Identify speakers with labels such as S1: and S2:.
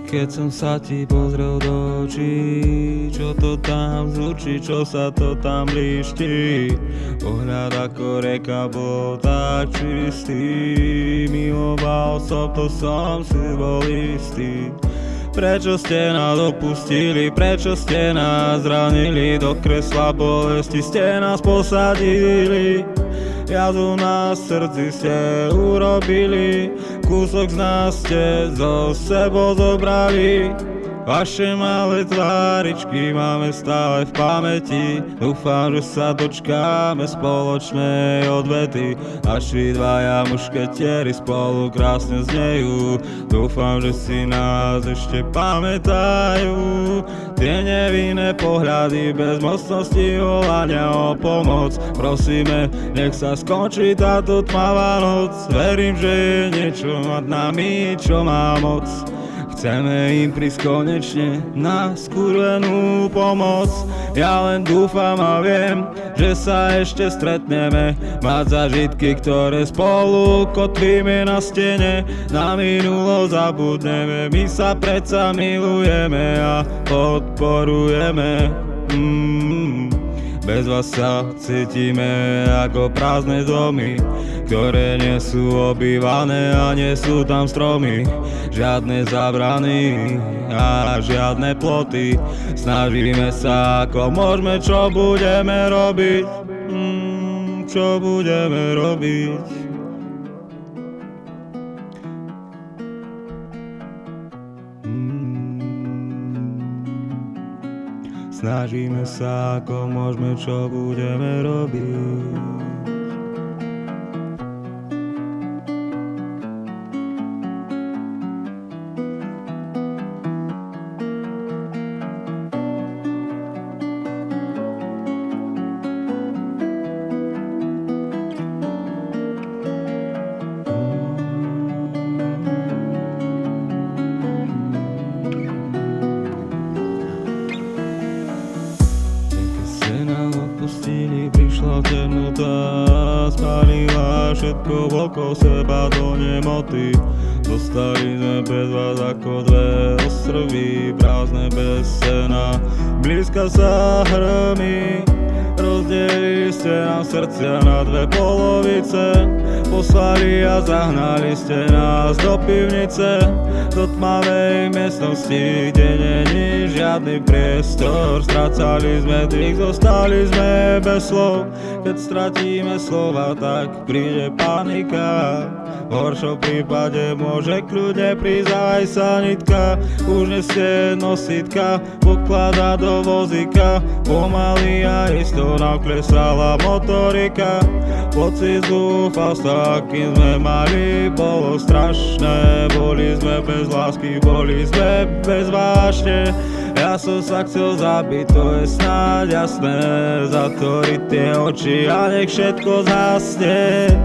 S1: Keď som sa ti pozrel do očí, čo to tam zvučí, čo sa to tam blíšti. Pohľad ako rieka bol tak čistý, miloval som, to som si bol istý. Prečo ste nás opustili, prečo ste nás zranili, do kresla bolesti ste nás posadili. Jazvu na srdci ste urobili, kúsok z nás ste zo sebou zobrali. Vaše malé tváričky máme stále v pamäti, dúfam, že sa dočkáme spoločnej odvety. Naši dvaja mušketieri spolu krásne znejú, dúfam, že si nás ešte pamätajú. Tie nevinné pohľady bez mocnosti volania o pomoc, prosíme, nech sa skončí táto tmavá noc. Verím, že je niečo nad nami, čo má moc. Chceme im prísť konečne na skurvenú pomoc. Ja len dúfam a viem, že sa ešte stretneme, mať zažitky, ktoré spolu kotvíme na stene. Na minulo zabudneme, my sa predsa milujeme a podporujeme. Bez vás sa cítime ako prázdne domy, ktoré nie sú obývané a nie sú tam stromy. Žiadne zábrany a žiadne ploty. Snažíme sa ako môžeme, čo budeme robiť. Čo budeme robiť? Snažíme sa ako môžeme, čo budeme robiť. Prišla temnota, spálila všetko okolo seba do nemoty. Zostali sme bez vás ako dve ostrovy, prázdne bez sena, blízka sa hromy. Rozdelili ste nám srdcia na dve polovice, poslali a zahnali ste nás do pivnice, do tmavej miestnosti, kde není žiadny priestor. Strácali sme dých, zostali sme bez slov. Keď stratíme slova, tak príde panika. V horšom prípade môže kľudne prísť aj sanitka. Už nie ste nositka, pokladá do vozíka, pomaly a isto nám klesala motorika. Pocit zúfalstva, akým sme mali, bolo strašné. Boli sme bez lásky, boli sme bez vášne. Ja som sa chcel zabiť, to je snáď jasné. Zatvoriť tie oči a nech všetko zhasne.